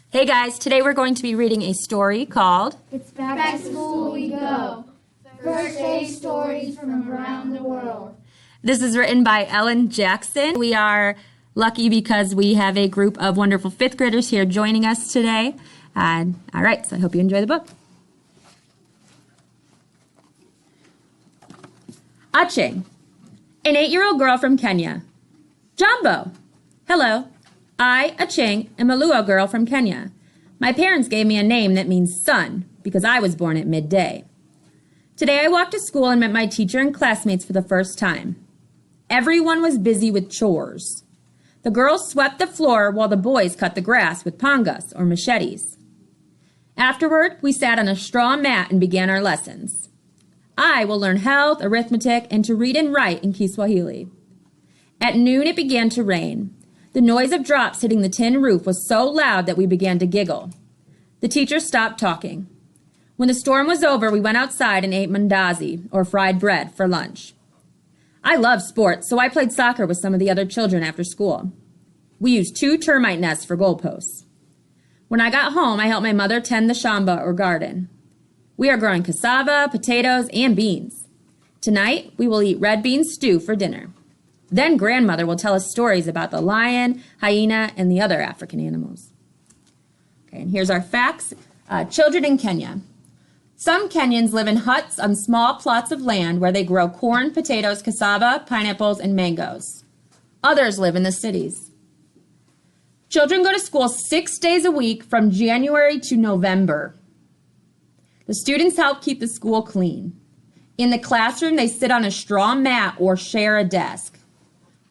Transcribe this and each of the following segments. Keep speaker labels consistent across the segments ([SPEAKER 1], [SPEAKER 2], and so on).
[SPEAKER 1] Hey guys, today we're going to be reading a story called
[SPEAKER 2] It's Back to School We Go. First day stories from around the world.
[SPEAKER 1] This is written by Ellen Jackson. We are lucky because we have a group of wonderful fifth graders here joining us today. All right, so I hope you enjoy the book. Aching, an 8-year-old girl from Kenya. Jambo, hello. I, Aching, am a Luo girl from Kenya. My parents gave me a name that means sun because I was born at midday. Today I walked to school and met my teacher and classmates for the first time. Everyone was busy with chores. The girls swept the floor while the boys cut the grass with pangas or machetes. Afterward, we sat on a straw mat and began our lessons. I will learn health, arithmetic, and to read and write in Kiswahili. At noon it began to rain. The noise of drops hitting the tin roof was so loud that we began to giggle. The teacher stopped talking. When the storm was over, we went outside and ate mandazi, or fried bread, for lunch. I love sports, so I played soccer with some of the other children after school. We used 2 termite nests for goalposts. When I got home, I helped my mother tend the shamba, or garden. We are growing cassava, potatoes, and beans. Tonight, we will eat red bean stew for dinner. Then grandmother will tell us stories about the lion, hyena, and the other African animals. Okay, and here's our facts. Children in Kenya. Some Kenyans live in huts on small plots of land where they grow corn, potatoes, cassava, pineapples, and mangoes. Others live in the cities. Children go to school 6 days a week from January to November. The students help keep the school clean. In the classroom, they sit on a straw mat or share a desk.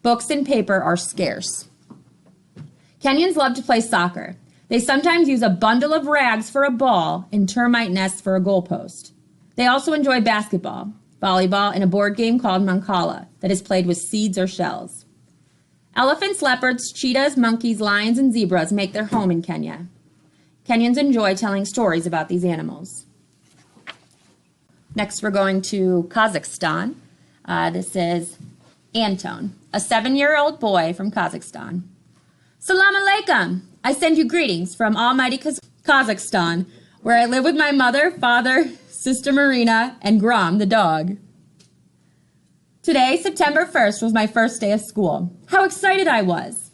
[SPEAKER 1] Books and paper are scarce. Kenyans love to play soccer. They sometimes use a bundle of rags for a ball and termite nests for a goalpost. They also enjoy basketball, volleyball, and a board game called mancala that is played with seeds or shells. Elephants, leopards, cheetahs, monkeys, lions, and zebras make their home in Kenya. Kenyans enjoy telling stories about these animals. Next, we're going to Kazakhstan. This is Anton, a 7-year-old boy from Kazakhstan. Salam alaikum. I send you greetings from almighty Kazakhstan, where I live with my mother, father, sister Marina, and Grom, the dog. Today, September 1st, was my first day of school. How excited I was.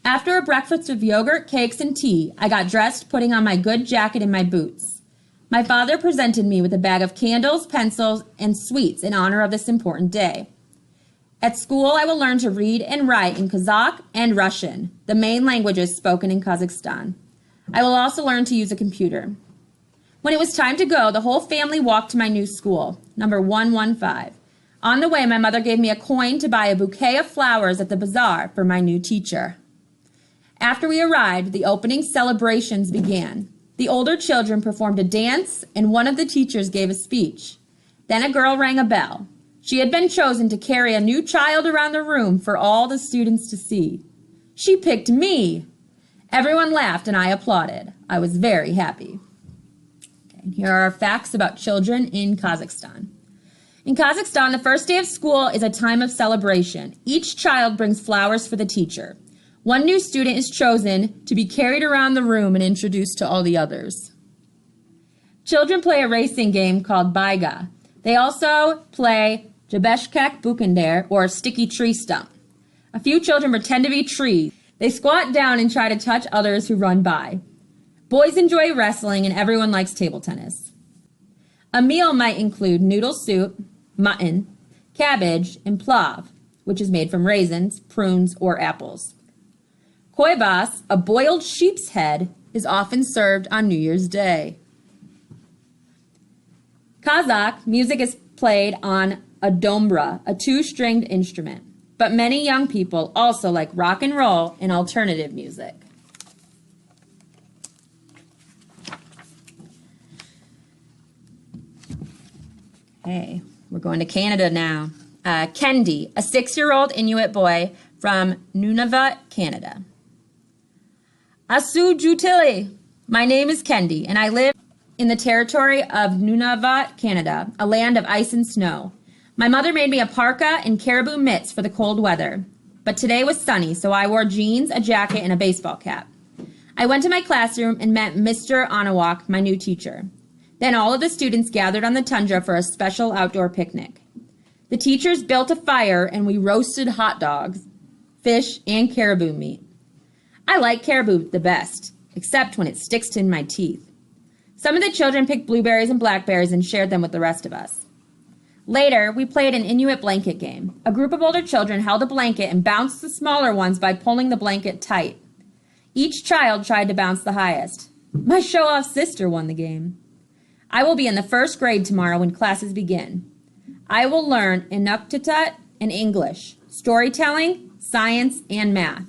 [SPEAKER 1] After a breakfast of yogurt, cakes, and tea, I got dressed, putting on my good jacket and my boots. My father presented me with a bag of candles, pencils, and sweets in honor of this important day. At school, I will learn to read and write in Kazakh and Russian, the main languages spoken in Kazakhstan. I will also learn to use a computer. When it was time to go, the whole family walked to my new school, number 115. On the way, my mother gave me a coin to buy a bouquet of flowers at the bazaar for my new teacher. After we arrived, the opening celebrations began. The older children performed a dance, and one of the teachers gave a speech. Then a girl rang a bell. She had been chosen to carry a new child around the room for all the students to see. She picked me. Everyone laughed and I applauded. I was very happy. Okay, and here are our facts about children in Kazakhstan. In Kazakhstan, the first day of school is a time of celebration. Each child brings flowers for the teacher. One new student is chosen to be carried around the room and introduced to all the others. Children play a racing game called Baiga. They also play Jabeshkak Bukander, or sticky tree stump. A few children pretend to be trees. They squat down and try to touch others who run by. Boys enjoy wrestling and everyone likes table tennis. A meal might include noodle soup, mutton, cabbage, and plav, which is made from raisins, prunes, or apples. Koibas, a boiled sheep's head, is often served on New Year's Day. Kazakh music is played on a dombra, a 2-stringed instrument. But many young people also like rock and roll and alternative music. Okay, we're going to Canada now. Kendi, a 6-year-old Inuit boy from Nunavut, Canada. Asu Jutili. My name is Kendi, and I live in the territory of Nunavut, Canada, a land of ice and snow. My mother made me a parka and caribou mitts for the cold weather, but today was sunny, so I wore jeans, a jacket, and a baseball cap. I went to my classroom and met Mr. Anawak, my new teacher. Then all of the students gathered on the tundra for a special outdoor picnic. The teachers built a fire and we roasted hot dogs, fish, and caribou meat. I like caribou the best, except when it sticks in my teeth. Some of the children picked blueberries and blackberries and shared them with the rest of us. Later, we played an Inuit blanket game. A group of older children held a blanket and bounced the smaller ones by pulling the blanket tight. Each child tried to bounce the highest. My show-off sister won the game. I will be in the first grade tomorrow when classes begin. I will learn Inuktitut and English, storytelling, science, and math.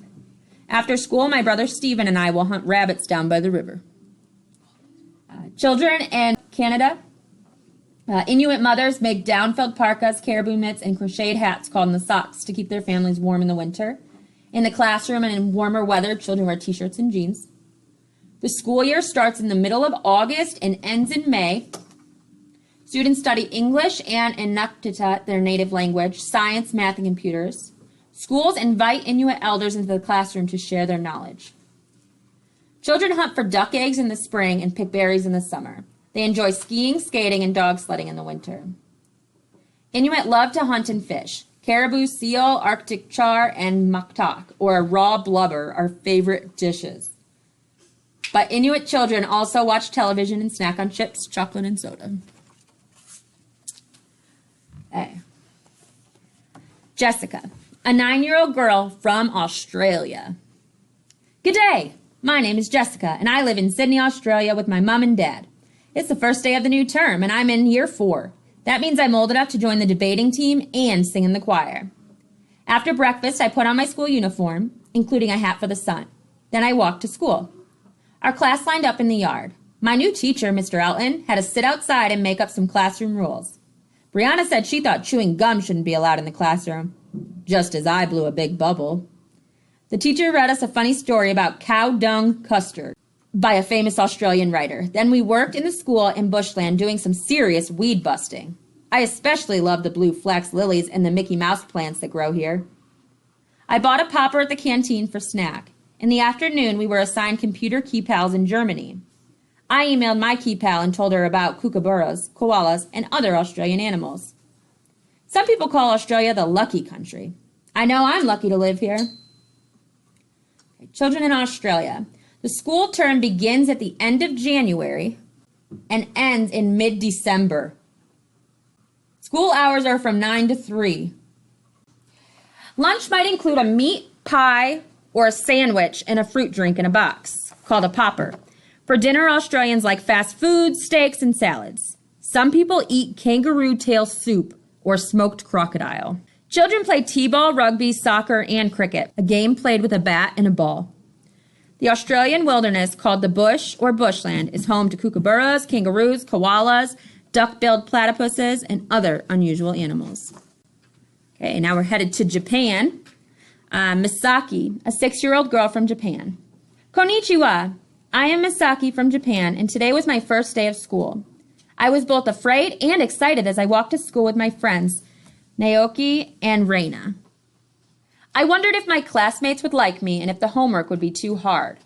[SPEAKER 1] After school, my brother Stephen and I will hunt rabbits down by the river. Children in Canada, Inuit mothers make down-filled parkas, caribou mitts, and crocheted hats called nasaks to keep their families warm in the winter. In the classroom and in warmer weather, children wear t-shirts and jeans. The school year starts in the middle of August and ends in May. Students study English and Inuktitut, their native language, science, math, and computers. Schools invite Inuit elders into the classroom to share their knowledge. Children hunt for duck eggs in the spring and pick berries in the summer. They enjoy skiing, skating, and dog sledding in the winter. Inuit love to hunt and fish. Caribou, seal, Arctic char, and maktak, or raw blubber, are favorite dishes. But Inuit children also watch television and snack on chips, chocolate, and soda. Hey. Jessica, a 9-year-old girl from Australia. G'day, my name is Jessica, and I live in Sydney, Australia with my mum and dad. It's the first day of the new term, and I'm in year 4. That means I'm old enough to join the debating team and sing in the choir. After breakfast, I put on my school uniform, including a hat for the sun. Then I walked to school. Our class lined up in the yard. My new teacher, Mr. Elton, had us sit outside and make up some classroom rules. Brianna said she thought chewing gum shouldn't be allowed in the classroom, just as I blew a big bubble. The teacher read us a funny story about cow dung custard by a famous Australian writer. Then we worked in the school in bushland doing some serious weed busting. I especially love the blue flax lilies and the Mickey Mouse plants that grow here. I bought a popper at the canteen for snack. In the afternoon, we were assigned computer key pals in Germany. I emailed my key pal and told her about kookaburras, koalas, and other Australian animals. Some people call Australia the lucky country. I know I'm lucky to live here. Children in Australia. The school term begins at the end of January and ends in mid-December. School hours are from 9 to 3. Lunch might include a meat pie or a sandwich and a fruit drink in a box, called a popper. For dinner, Australians like fast food, steaks, and salads. Some people eat kangaroo tail soup or smoked crocodile. Children play t-ball, rugby, soccer, and cricket, a game played with a bat and a ball. The Australian wilderness, called the bush or bushland, is home to kookaburras, kangaroos, koalas, duck-billed platypuses, and other unusual animals. Okay, now we're headed to Japan. Misaki, a 6-year-old girl from Japan. Konnichiwa. I am Misaki from Japan, and today was my first day of school. I was both afraid and excited as I walked to school with my friends, Naoki and Reina. I wondered if my classmates would like me and if the homework would be too hard.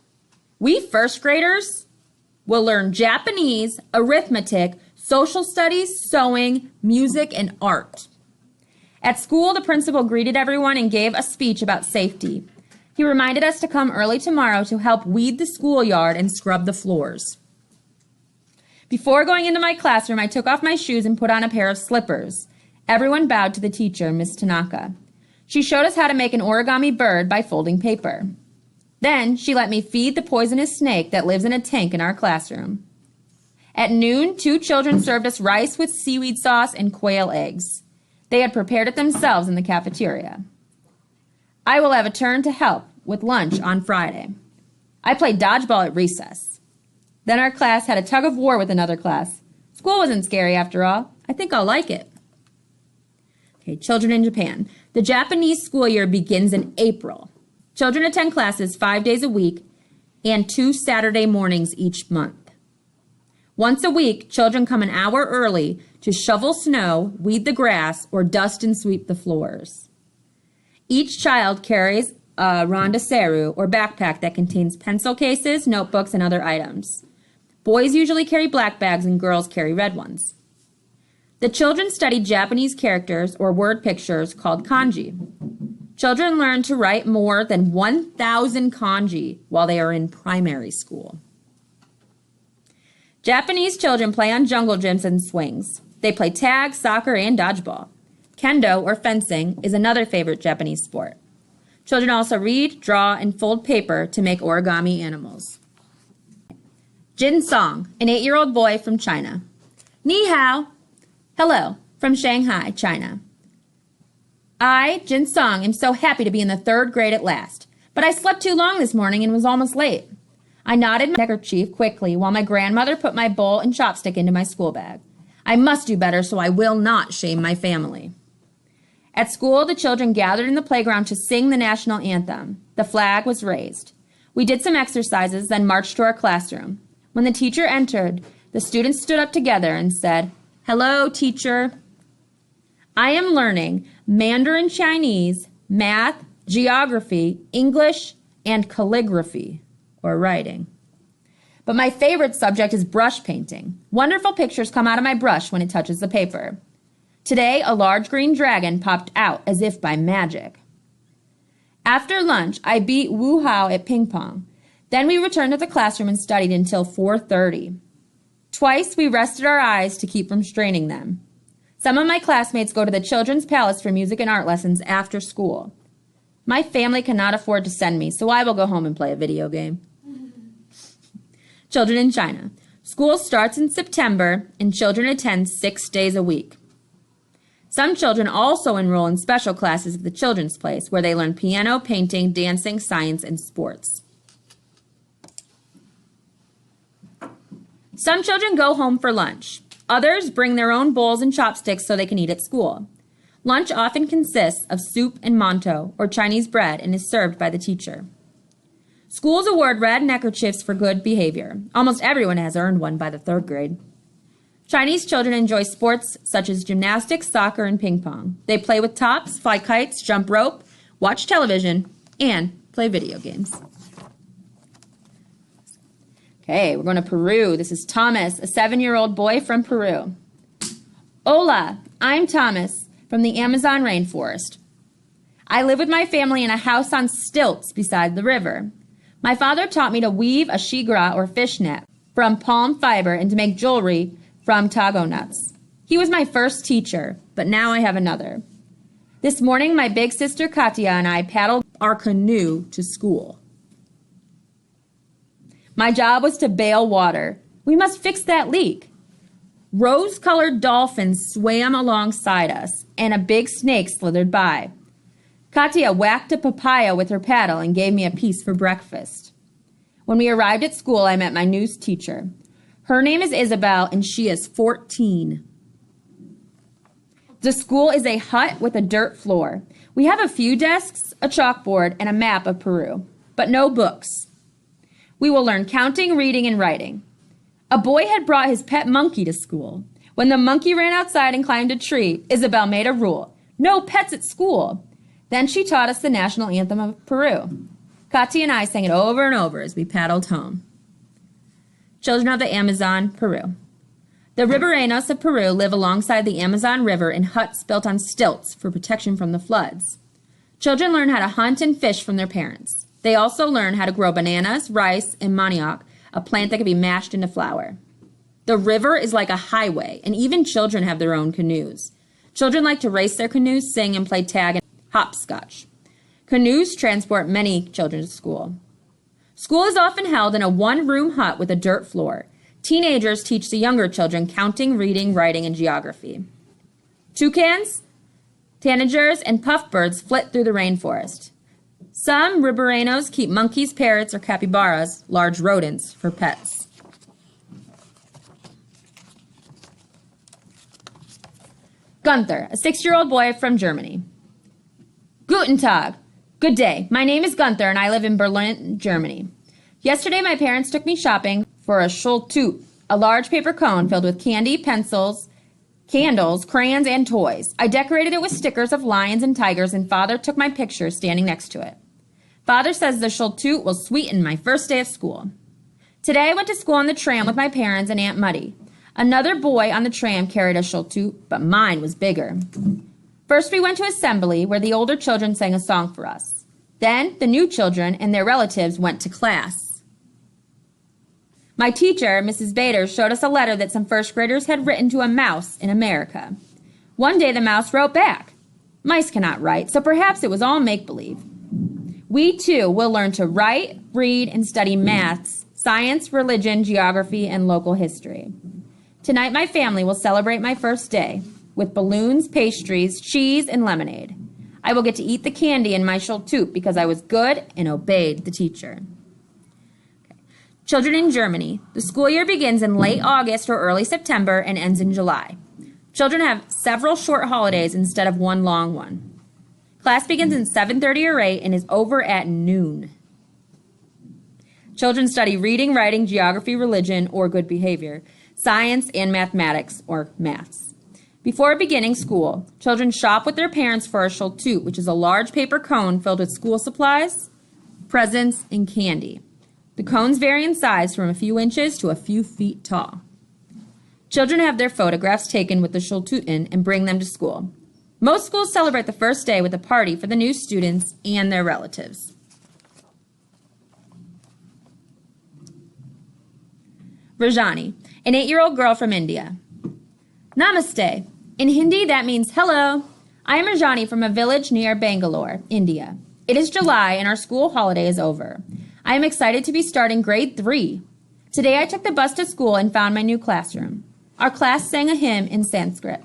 [SPEAKER 1] We first graders will learn Japanese, arithmetic, social studies, sewing, music, and art. At school, the principal greeted everyone and gave a speech about safety. He reminded us to come early tomorrow to help weed the schoolyard and scrub the floors. Before going into my classroom, I took off my shoes and put on a pair of slippers. Everyone bowed to the teacher, Miss Tanaka. She showed us how to make an origami bird by folding paper. Then she let me feed the poisonous snake that lives in a tank in our classroom. At noon, 2 children served us rice with seaweed sauce and quail eggs. They had prepared it themselves in the cafeteria. I will have a turn to help with lunch on Friday. I played dodgeball at recess. Then our class had a tug of war with another class. School wasn't scary after all. I think I'll like it. Okay, children in Japan. The Japanese school year begins in April. Children attend classes 5 days a week and 2 Saturday mornings each month. Once a week, children come an hour early to shovel snow, weed the grass, or dust and sweep the floors. Each child carries a rondaseru, or backpack that contains pencil cases, notebooks, and other items. Boys usually carry black bags and girls carry red ones. The children study Japanese characters or word pictures called kanji. Children learn to write more than 1,000 kanji while they are in primary school. Japanese children play on jungle gyms and swings. They play tag, soccer, and dodgeball. Kendo, or fencing, is another favorite Japanese sport. Children also read, draw, and fold paper to make origami animals. Jin Song, an 8-year-old boy from China. Ni hao. Hello, from Shanghai, China. I, Jin Song, am so happy to be in the 3rd grade at last, but I slept too long this morning and was almost late. I knotted my neckerchief quickly while my grandmother put my bowl and chopstick into my school bag. I must do better, so I will not shame my family. At school, the children gathered in the playground to sing the national anthem. The flag was raised. We did some exercises, then marched to our classroom. When the teacher entered, the students stood up together and said, "Hello, teacher. I am learning Mandarin Chinese, math, geography, English, and calligraphy, or writing. But my favorite subject is brush painting. Wonderful pictures come out of my brush when it touches the paper. Today, a large green dragon popped out as if by magic. After lunch, I beat Wu Hao at ping pong. Then we returned to the classroom and studied until 4:30. Twice, we rested our eyes to keep from straining them. Some of my classmates go to the Children's Palace for music and art lessons after school. My family cannot afford to send me, so I will go home and play a video game." Children in China. School starts in September, and children attend 6 days a week. Some children also enroll in special classes at the Children's Place, where they learn piano, painting, dancing, science, and sports. Some children go home for lunch. Others bring their own bowls and chopsticks so they can eat at school. Lunch often consists of soup and mantou, or Chinese bread, and is served by the teacher. Schools award red neckerchiefs for good behavior. Almost everyone has earned one by the 3rd grade. Chinese children enjoy sports such as gymnastics, soccer, and ping pong. They play with tops, fly kites, jump rope, watch television, and play video games. Okay, we're going to Peru. This is Thomas, a 7-year-old boy from Peru. Hola, I'm Thomas from the Amazon rainforest. I live with my family in a house on stilts beside the river. My father taught me to weave a shigra or fishnet from palm fiber and to make jewelry from tago nuts. He was my first teacher, but now I have another. This morning, my big sister Katya and I paddled our canoe to school. My job was to bail water. We must fix that leak. Rose-colored dolphins swam alongside us, and a big snake slithered by. Katya whacked a papaya with her paddle and gave me a piece for breakfast. When we arrived at school, I met my new teacher. Her name is Isabel, and she is 14. The school is a hut with a dirt floor. We have a few desks, a chalkboard, and a map of Peru, but no books. We will learn counting, reading, and writing. A boy had brought his pet monkey to school. When the monkey ran outside and climbed a tree, Isabel made a rule: no pets at school. Then she taught us the national anthem of Peru. Katya and I sang it over and over as we paddled home. Children of the Amazon, Peru. The ribereños of Peru live alongside the Amazon River in huts built on stilts for protection from the floods. Children learn how to hunt and fish from their parents. They also learn how to grow bananas, rice, and manioc, a plant that can be mashed into flour. The river is like a highway, and even children have their own canoes. Children like to race their canoes, sing, and play tag and hopscotch. Canoes transport many children to school. School is often held in a one-room hut with a dirt floor. Teenagers teach the younger children counting, reading, writing, and geography. Toucans, tanagers, and puffbirds flit through the rainforest. Some ribereños keep monkeys, parrots, or capybaras, large rodents, for pets. Gunther, a 6-year-old boy from Germany. Guten Tag. Good day. My name is Gunther, and I live in Berlin, Germany. Yesterday, my parents took me shopping for a Schultut, a large paper cone filled with candy, pencils, candles, crayons, and toys. I decorated it with stickers of lions and tigers, and Father took my picture standing next to it. Father says the Schultute will sweeten my first day of school. Today I went to school on the tram with my parents and Aunt Muddy. Another boy on the tram carried a Schultute, but mine was bigger. First we went to assembly, where the older children sang a song for us. Then the new children and their relatives went to class. My teacher, Mrs. Bader, showed us a letter that some first graders had written to a mouse in America. One day the mouse wrote back. Mice cannot write, so perhaps it was all make-believe. We, too, will learn to write, read, and study maths, science, religion, geography, and local history. Tonight my family will celebrate my first day with balloons, pastries, cheese, and lemonade. I will get to eat the candy in my Schultute because I was good and obeyed the teacher. Okay. Children in Germany. The school year begins in late August or early September and ends in July. Children have several short holidays instead of one long one. Class begins at 7:30 or 8 and is over at noon. Children study reading, writing, geography, religion, or good behavior, science, and mathematics, or maths. Before beginning school, children shop with their parents for a Schultute, which is a large paper cone filled with school supplies, presents, and candy. The cones vary in size from a few inches to a few feet tall. Children have their photographs taken with the Schultute in and bring them to school. Most schools celebrate the first day with a party for the new students and their relatives. Rajani, an 8-year-old girl from India. Namaste. In Hindi, that means hello. I am Rajani from a village near Bangalore, India. It is July and our school holiday is over. I am excited to be starting grade 3. Today I took the bus to school and found my new classroom. Our class sang a hymn in Sanskrit.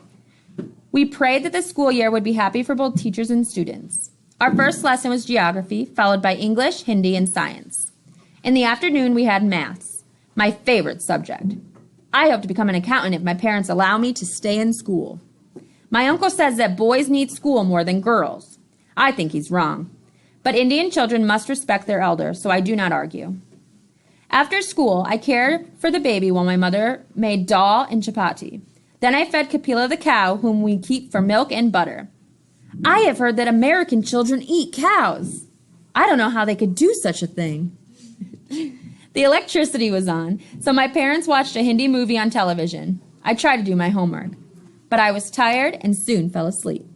[SPEAKER 1] We prayed that the school year would be happy for both teachers and students. Our first lesson was geography, followed by English, Hindi, and science. In the afternoon, we had maths, my favorite subject. I hope to become an accountant if my parents allow me to stay in school. My uncle says that boys need school more than girls. I think he's wrong. But Indian children must respect their elders, so I do not argue. After school, I cared for the baby while my mother made dal and chapati. Then I fed Kapila the cow, whom we keep for milk and butter. I have heard that American children eat cows. I don't know how they could do such a thing. The electricity was on, so my parents watched a Hindi movie on television. I tried to do my homework, but I was tired and soon fell asleep.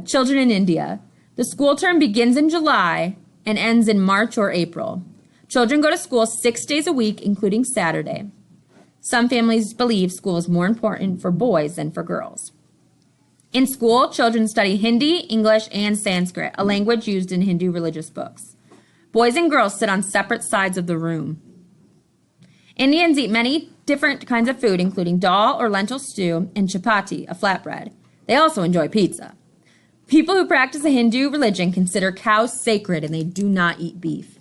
[SPEAKER 1] Children in India. The school term begins in July and ends in March or April. Children go to school 6 days a week, including Saturday. Some families believe school is more important for boys than for girls. In school, children study Hindi, English, and Sanskrit, a language used in Hindu religious books. Boys and girls sit on separate sides of the room. Indians eat many different kinds of food, including dal or lentil stew and chapati, a flatbread. They also enjoy pizza. People who practice the Hindu religion consider cows sacred and they do not eat beef.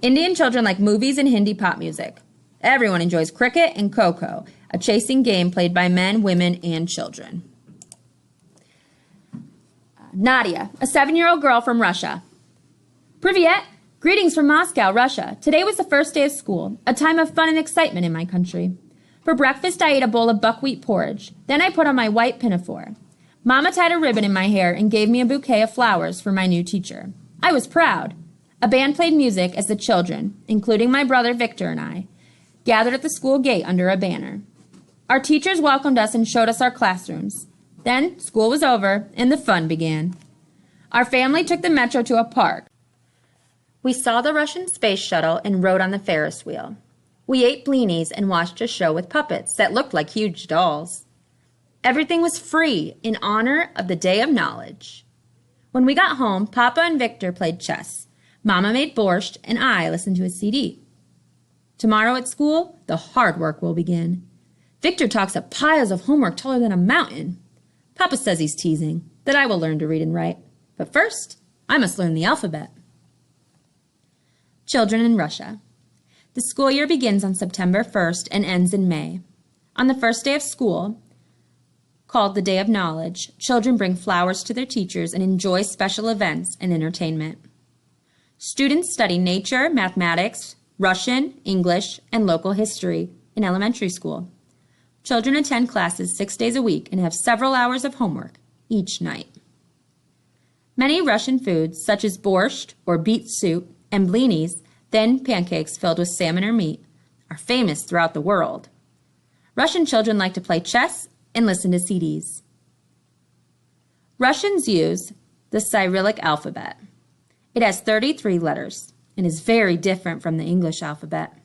[SPEAKER 1] Indian children like movies and Hindi pop music. Everyone enjoys cricket and kho-kho, a chasing game played by men, women, and children. Nadia, a 7-year-old girl from Russia. Privyet! Greetings from Moscow, Russia. Today was the first day of school, a time of fun and excitement in my country. For breakfast, I ate a bowl of buckwheat porridge. Then I put on my white pinafore. Mama tied a ribbon in my hair and gave me a bouquet of flowers for my new teacher. I was proud. A band played music as the children, including my brother Victor and I, gathered at the school gate under a banner. Our teachers welcomed us and showed us our classrooms. Then school was over and the fun began. Our family took the metro to a park. We saw the Russian space shuttle and rode on the Ferris wheel. We ate blinis and watched a show with puppets that looked like huge dolls. Everything was free in honor of the Day of Knowledge. When we got home, Papa and Victor played chess. Mama made borscht and I listened to a CD. Tomorrow at school, the hard work will begin. Victor talks up piles of homework taller than a mountain. Papa says he's teasing, that I will learn to read and write. But first, I must learn the alphabet. Children in Russia. The school year begins on September 1st and ends in May. On the first day of school, called the Day of Knowledge, children bring flowers to their teachers and enjoy special events and entertainment. Students study nature, mathematics, Russian, English, and local history in elementary school. Children attend classes 6 days a week and have several hours of homework each night. Many Russian foods, such as borscht or beet soup and blinis, thin pancakes filled with salmon or meat, are famous throughout the world. Russian children like to play chess and listen to CDs. Russians use the Cyrillic alphabet. It has 33 letters and is very different from the English alphabet.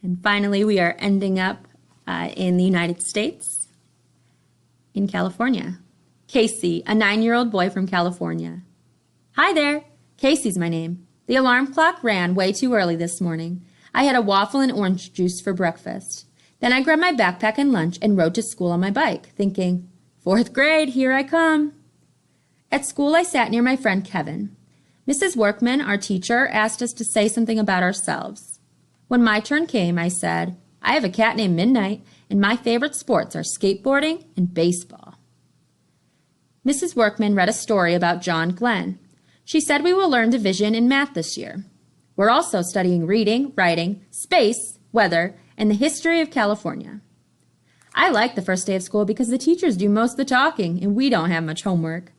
[SPEAKER 1] And finally, we are ending up in the United States, in California. Casey, a 9-year-old boy from California. Hi there. Casey's my name. The alarm clock ran way too early this morning. I had a waffle and orange juice for breakfast. Then I grabbed my backpack and lunch and rode to school on my bike, thinking, 4th grade, here I come. At school, I sat near my friend Kevin. Mrs. Workman, our teacher, asked us to say something about ourselves. When my turn came, I said, I have a cat named Midnight, and my favorite sports are skateboarding and baseball. Mrs. Workman read a story about John Glenn. She said we will learn division in math this year. We're also studying reading, writing, space, weather, and the history of California. I like the first day of school because the teachers do most of the talking and we don't have much homework.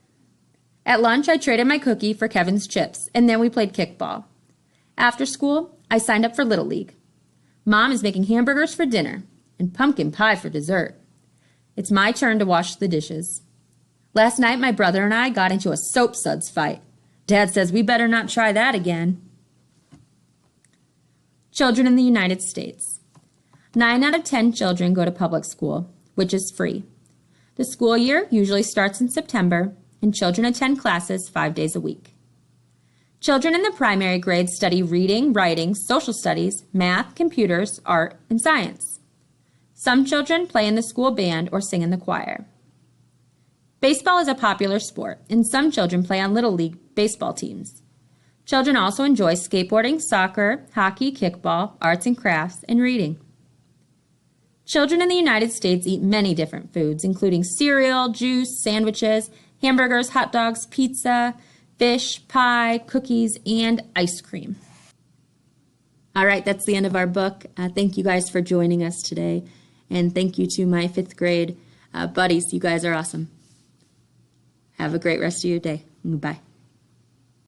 [SPEAKER 1] At lunch, I traded my cookie for Kevin's chips, and then we played kickball. After school, I signed up for Little League. Mom is making hamburgers for dinner and pumpkin pie for dessert. It's my turn to wash the dishes. Last night, my brother and I got into a soap suds fight. Dad says we better not try that again. Children in the United States. 9 out of 10 children go to public school, which is free. The school year usually starts in September, and children attend classes 5 days a week. Children in the primary grades study reading, writing, social studies, math, computers, art, and science. Some children play in the school band or sing in the choir. Baseball is a popular sport, and some children play on Little League baseball teams. Children also enjoy skateboarding, soccer, hockey, kickball, arts and crafts, and reading. Children in the United States eat many different foods, including cereal, juice, sandwiches, hamburgers, hot dogs, pizza, fish, pie, cookies, and ice cream. All right, that's the end of our book. Thank you guys for joining us today, and thank you to my 5th grade buddies. You guys are awesome. Have a great rest of your day. Bye.